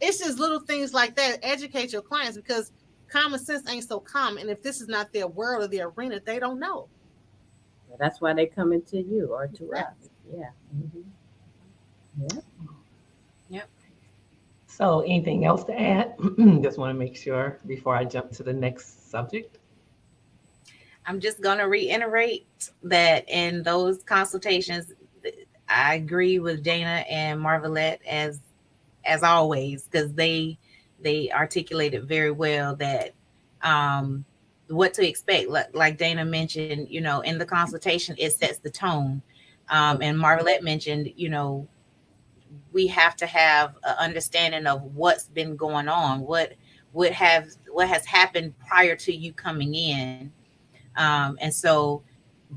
It's just little things like that. Educate your clients because common sense ain't so common. And if this is not their world or their arena, they don't know. That's why they come into you or to us. Yeah. Mm-hmm. Yeah. Yep. So anything else to add? Just want to make sure before I jump to the next subject. I'm just going to reiterate that in those consultations, I agree with Dana and Marvelette as always, because they articulated very well that what to expect. Like Dana mentioned, in the consultation, it sets the tone. And Marvelette mentioned, we have to have an understanding of what's been going on, what has happened prior to you coming in. And so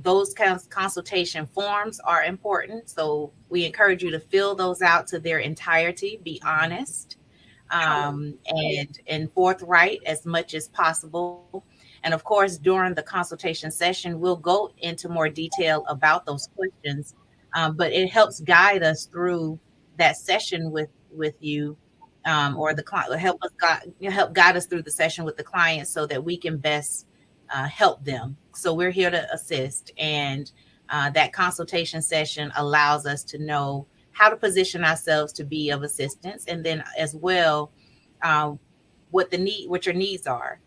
those kinds of consultation forms are important. So we encourage you to fill those out to their entirety, be honest, and forthright as much as possible. And of course, during the consultation session, we'll go into more detail about those questions, but it helps guide us through that session with you, or the client. Help guide us through the session with the client so that we can best help them. So we're here to assist, and that consultation session allows us to know how to position ourselves to be of assistance, and then as well, what your needs are.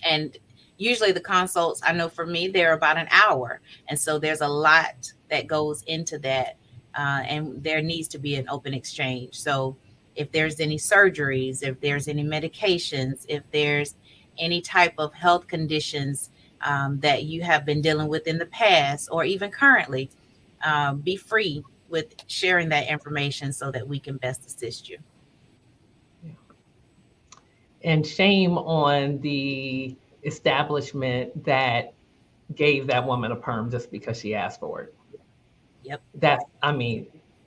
And usually the consults, I know for me, they're about an hour, and so there's a lot that goes into that, and there needs to be an open exchange. So if there's any surgeries, if there's any medications, if there's any type of health conditions that you have been dealing with in the past or even currently, be free with sharing that information so that we can best assist you. And shame on the establishment that gave that woman a perm just because she asked for it. Yep. That's,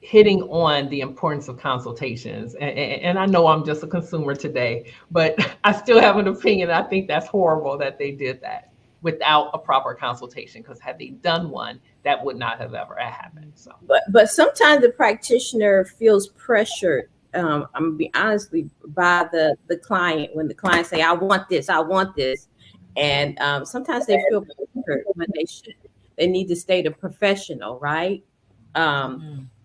hitting on the importance of consultations. And I know I'm just a consumer today, but I still have an opinion. I think that's horrible that they did that without a proper consultation, because had they done one, that would not have ever happened. So, but sometimes the practitioner feels pressured. I'm gonna be honestly by the client when the client say, "I want this," and sometimes they feel pressured when they need to stay the professional, right?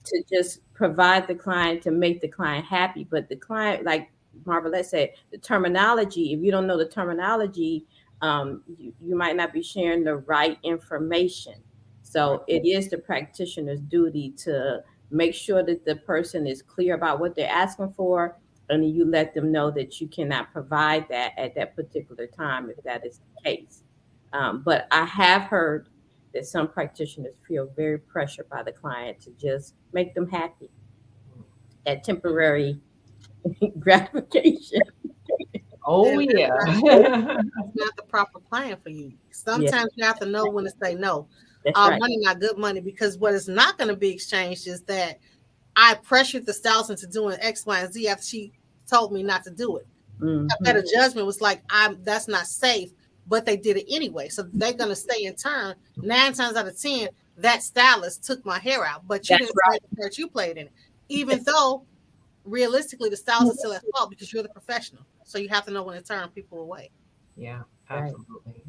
To just provide the client, to make the client happy. But the client, like Marvelette said, the terminology, if you don't know the terminology, you might not be sharing the right information. So it is the practitioner's duty to make sure that the person is clear about what they're asking for, and you let them know that you cannot provide that at that particular time if that is the case. But I have heard that some practitioners feel very pressured by the client to just make them happy. That temporary gratification. oh yeah. It's not the proper plan for you. Sometimes you have to know when to say no. Right. Money not good money, because what is not going to be exchanged is that I pressured the stylist into doing X, Y, and Z after she told me not to do it. A better judgment was like, that's not safe, but they did it anyway. So they're going to stay in turn. 9 times out of 10, that stylist took my hair out, but you didn't play the part you played in it. Even though realistically the stylist is still at fault because you're the professional. So you have to know when to turn people away. Yeah, absolutely.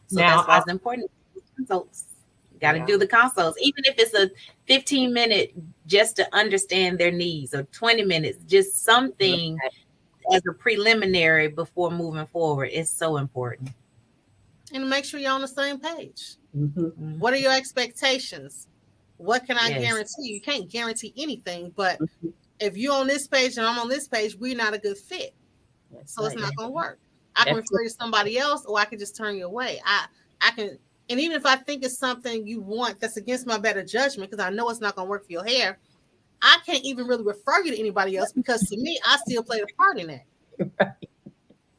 So now, that's why it's important. Consults. Got to do the consults, even if it's a 15-minute just to understand their needs, or 20 minutes, just something as a preliminary before moving forward. It's so important. And make sure you're on the same page. What are your expectations? What can I guarantee? You can't guarantee anything, but if you're on this page and I'm on this page, we're not a good fit. So it's not going to work. I can refer you to somebody else, or I can just turn you away. I can, and even if I think it's something you want that's against my better judgment, because I know it's not going to work for your hair, I can't even really refer you to anybody else, because to me, I still play the part in that.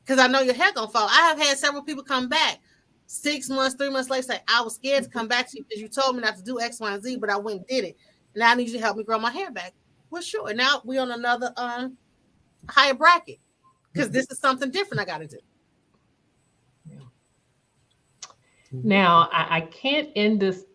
Because I know your hair going to fall. I have had several people come back 6 months, 3 months later, say, I was scared to come back to you because you told me not to do X, Y, and Z, but I went and did it. Now I need you to help me grow my hair back. Well, sure. Now we're on another higher bracket, because this is something different I got to do. Now, I can't end this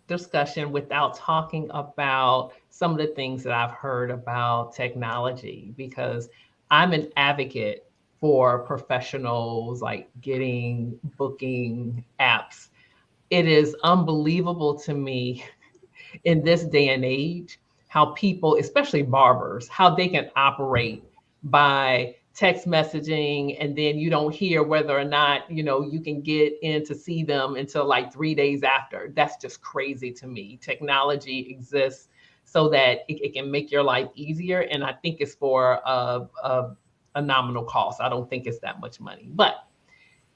discussion without talking about some of the things that I've heard about technology, because I'm an advocate for professionals like getting booking apps. It is unbelievable to me in this day and age how people, especially barbers, how they can operate by text messaging, and then you don't hear whether or not, you can get in to see them until like 3 days after. That's just crazy to me. Technology exists so that it can make your life easier. And I think it's for a nominal cost. I don't think it's that much money, but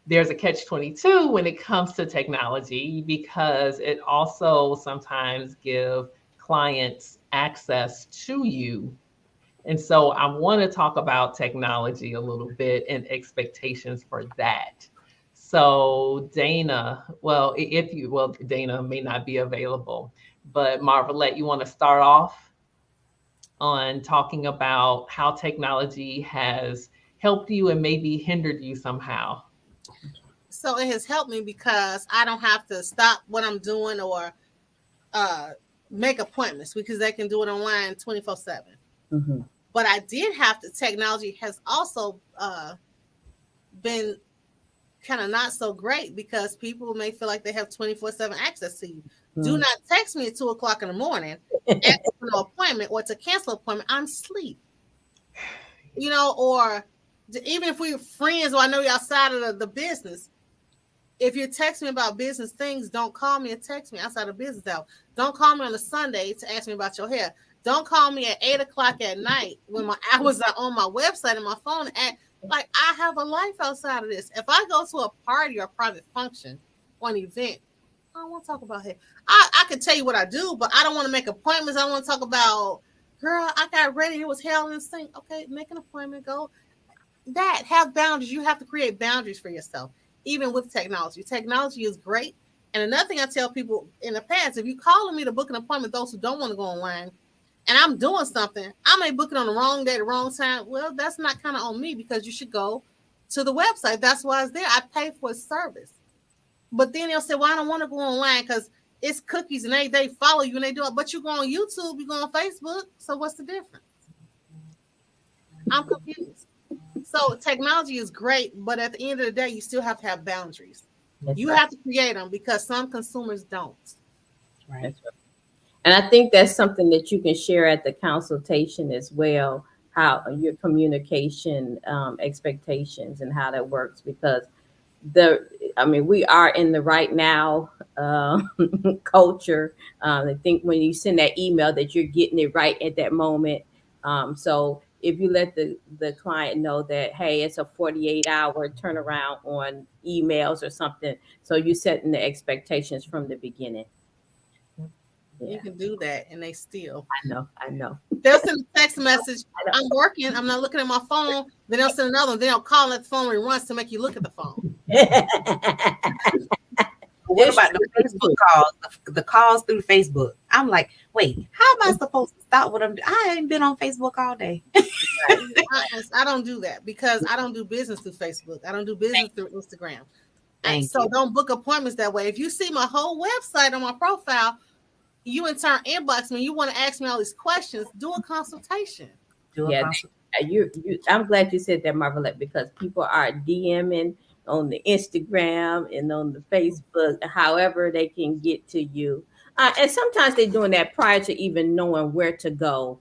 there's a catch-22 when it comes to technology, because it also sometimes gives clients access to you. And so I want to talk about technology a little bit and expectations for that. So Dana, Dana may not be available, but Marvelette, you want to start off on talking about how technology has helped you and maybe hindered you somehow? So it has helped me because I don't have to stop what I'm doing or make appointments, because they can do it online 24/7. Mm-hmm. But I did have to. Technology has also been kind of not so great, because people may feel like they have 24/7 access to you. Mm-hmm. Do not text me at 2:00 in the morning, ask for an appointment or to cancel an appointment. I'm asleep. Or even if we're friends or I know you're outside of the business, if you're texting me about business things, don't call me and text me outside of business hours. Don't call me on a Sunday to ask me about your hair. Don't call me at 8:00 at night when my hours are on my website and my phone. Like, I have a life outside of this. If I go to a party or a private function or an event, I don't want to talk about hair. I can tell you what I do, but I don't want to make appointments. I don't want to talk about, girl, I got ready. It was hell in the sink. Okay, make an appointment. Go. Have boundaries. You have to create boundaries for yourself, even with technology. Technology is great. And another thing I tell people in the past, if you're calling me to book an appointment, those who don't want to go online, and I'm doing something, I may book it on the wrong day, the wrong time. Well, that's not kind of on me, because you should go to the website. That's why it's there. I pay for a service. But then they'll say, well, I don't want to go online because it's cookies and they follow you and they do it. But you go on YouTube, you go on Facebook. So what's the difference? I'm confused. So technology is great, but at the end of the day, you still have to have boundaries. That's you have to create them, because some consumers don't. Right. And I think that's something that you can share at the consultation as well, how your communication expectations and how that works, because we are in the right now culture. I think when you send that email that you're getting it right at that moment. So if you let the client know that, hey, it's a 48-hour turnaround on emails or something, so you're setting the expectations from the beginning. Yeah. You can do that, and they still. I know. They'll send a text message. I'm working. I'm not looking at my phone. Then they'll send another one. Then they'll call at the phone and runs to make you look at the phone. What about the Facebook calls? The calls through Facebook. I'm like, wait, how am I supposed to stop what I'm doing? I ain't been on Facebook all day. I don't do that, because I don't do business through Facebook. I don't do business through Instagram. So don't book appointments that way. If you see my whole website on my profile, you in turn inbox me, you want to ask me all these questions, do a consultation. I'm glad you said that, Marvelette, because people are DMing on the Instagram and on the Facebook, however they can get to you. And sometimes they're doing that prior to even knowing where to go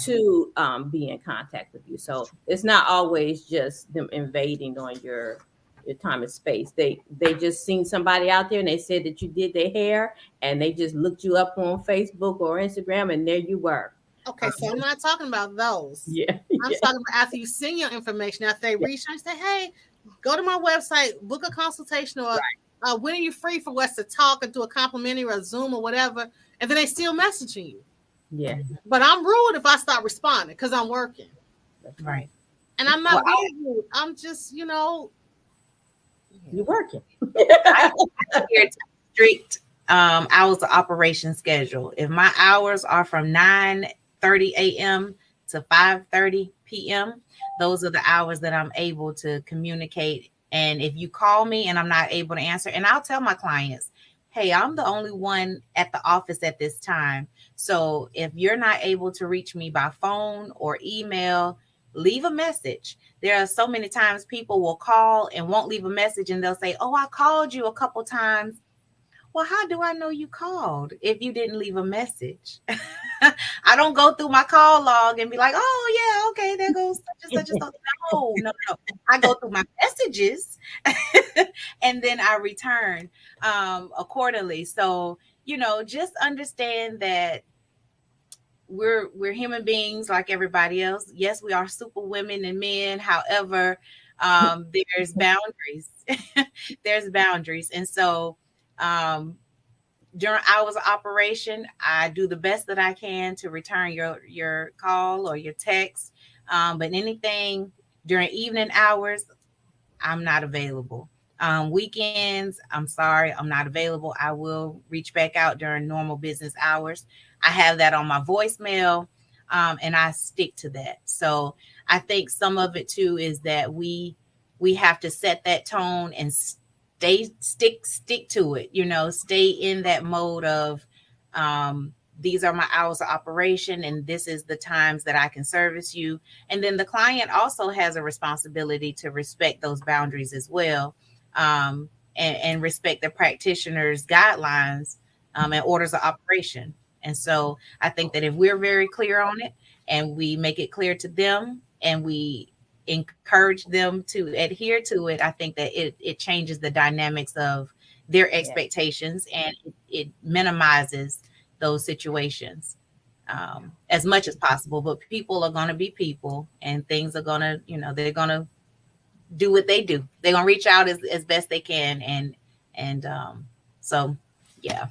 to be in contact with you. So it's not always just them invading on your time and space. They just seen somebody out there and they said that you did their hair, and they just looked you up on Facebook or Instagram, and there you were. Okay, so I'm not talking about those. Yeah. I'm talking about after you send your information, after they research, say, hey, go to my website, book a consultation, or when are you free for us to talk and do a complimentary or a Zoom or whatever, and then they still messaging you. Yeah. But I'm rude if I stop responding, because I'm working. Right. And I'm not being rude. I'm just, you're working. I here to strict hours of operation schedule. If my hours are from 9:30 a.m. to 5:30 p.m., those are the hours that I'm able to communicate. And if you call me and I'm not able to answer, and I'll tell my clients, hey, I'm the only one at the office at this time. So if you're not able to reach me by phone or email, leave a message. There are so many times people will call and won't leave a message, and they'll say, oh, I called you a couple times. Well, how do I know you called if you didn't leave a message? I don't go through my call log and be like, oh yeah, okay, there goes such and such and such. No. I go through my messages and then I return accordingly. So, just understand that we're human beings like everybody else. Yes, we are super women and men. However, there's boundaries. There's boundaries. And so during hours of operation, I do the best that I can to return your call or your text. But anything during evening hours, I'm not available. Weekends, I'm sorry, I'm not available. I will reach back out during normal business hours. I have that on my voicemail, and I stick to that. So I think some of it too is that we have to set that tone and stick to it. Stay in that mode of these are my hours of operation, and this is the times that I can service you. And then the client also has a responsibility to respect those boundaries as well, and respect the practitioner's guidelines and orders of operation. And so I think that if we're very clear on it and we make it clear to them and we encourage them to adhere to it, I think that it changes the dynamics of their expectations, and it minimizes those situations as much as possible. But people are going to be people, and things are going to, they're going to do what they do. They're going to reach out as best they can. And so, yeah,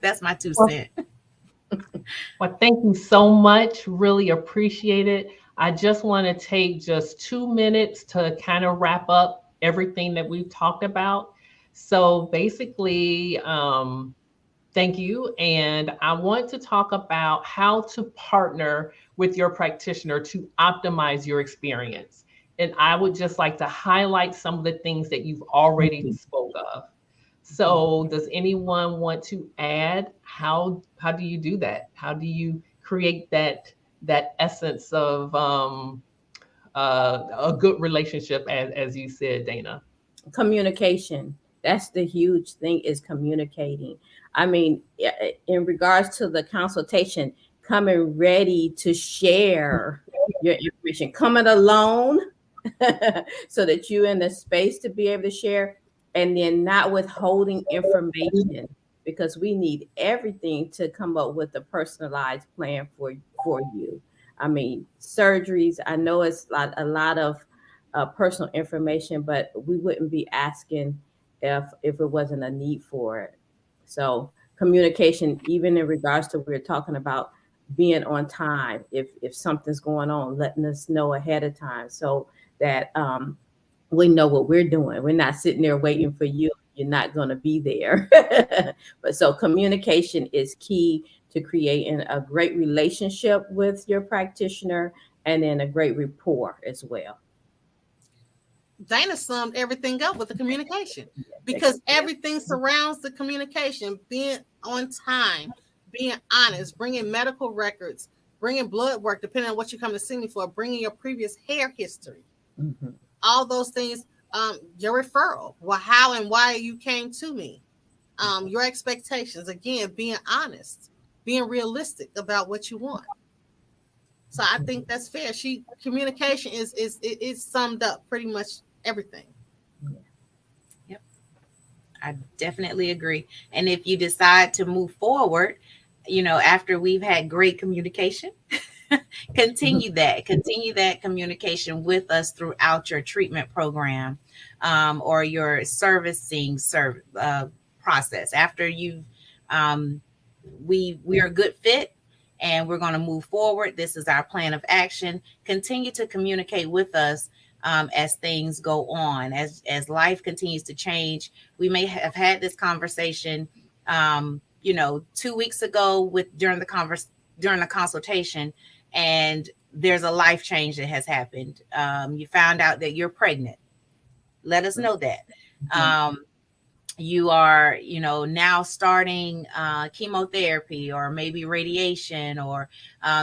that's my 2 cents. Well, thank you so much. Really appreciate it. I just want to take just 2 minutes to kind of wrap up everything that we've talked about. So basically, thank you. And I want to talk about how to partner with your practitioner to optimize your experience. And I would just like to highlight some of the things that you've already spoke of. So does anyone want to add how do you do that? How do you create that essence of a good relationship, as you said, Dana? Communication. That's the huge thing, is communicating. I mean, in regards to the consultation, coming ready to share your information, coming alone so that you're in the space to be able to share, and then not withholding information, because we need everything to come up with a personalized plan for you. I mean, surgeries, I know it's a lot of personal information, but we wouldn't be asking if it wasn't a need for it. So communication, even in regards to, we were talking about being on time, if something's going on, letting us know ahead of time so that we know what we're doing. We're not sitting there waiting for you. You're not going to be there. But so communication is key to creating a great relationship with your practitioner, and then a great rapport as well. Dana summed everything up with the communication, because everything surrounds the communication. Being on time, being honest, bringing medical records, bringing blood work, depending on what you come to see me for, bringing your previous hair history, all those things, your referral, how and why you came to me, your expectations, again, being honest, being realistic about what you want. So I think that's fair. Communication is summed up pretty much everything. Yep, I definitely agree. And if you decide to move forward, after we've had great communication, continue that communication with us throughout your treatment program, or your servicing process. After you, we are a good fit, and we're going to move forward. This is our plan of action. Continue to communicate with us as things go on, as life continues to change. We may have had this conversation 2 weeks ago during the consultation, and there's a life change that has happened. You found out that you're pregnant. Let us know that. You are, now starting chemotherapy, or maybe radiation, or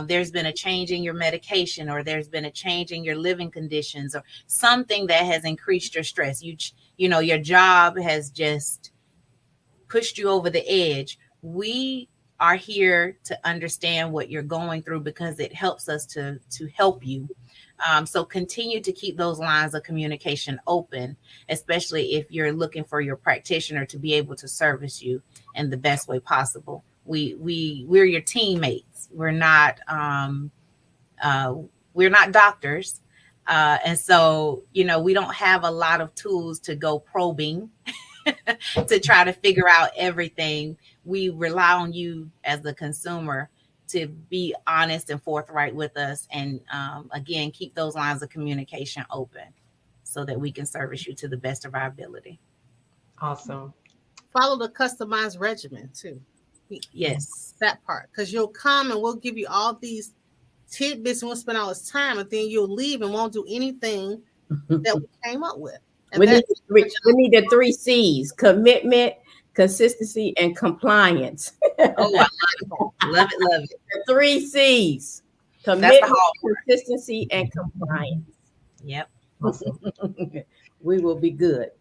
there's been a change in your medication, or there's been a change in your living conditions, or something that has increased your stress. Your job has just pushed you over the edge. We are here to understand what you're going through because it helps us to help you. So continue to keep those lines of communication open, especially if you're looking for your practitioner to be able to service you in the best way possible. We're your teammates. We're not doctors. And so, we don't have a lot of tools to go probing to try to figure out everything. We rely on you as the consumer to be honest and forthright with us. And again, keep those lines of communication open so that we can service you to the best of our ability. Awesome. Follow the customized regimen too. Yes. That part. Because you'll come and we'll give you all these tidbits and we'll spend all this time, and then you'll leave and won't do anything that we came up with. And we need the 3 C's: commitment, consistency, and compliance. Oh, I love it. Love it. The 3 C's: commitment, consistency, and compliance. Yep. Awesome. We will be good.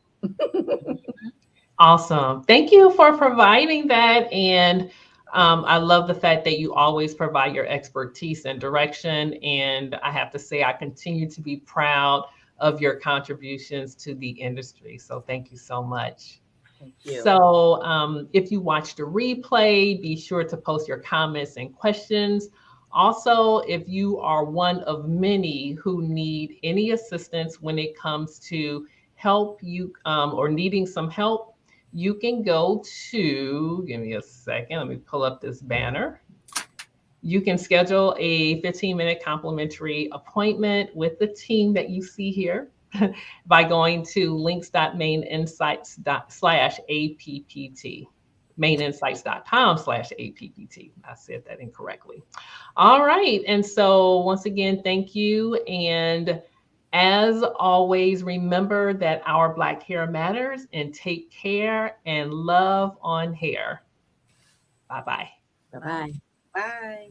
Awesome. Thank you for providing that. And I love the fact that you always provide your expertise and direction. And I have to say, I continue to be proud of your contributions to the industry. So thank you so much. Thank you. So if you watched a replay, be sure to post your comments and questions. Also, if you are one of many who need any assistance when it comes to help you or needing some help, you can go to, give me a second, let me pull up this banner. You can schedule a 15-minute complimentary appointment with the team that you see here by going to links.maininsights./APPT, maininsights.com/APPT. I said that incorrectly. All right. And so once again, thank you. And as always, remember that our Black hair matters, and take care and love on hair. Bye-bye. Bye-bye. Bye.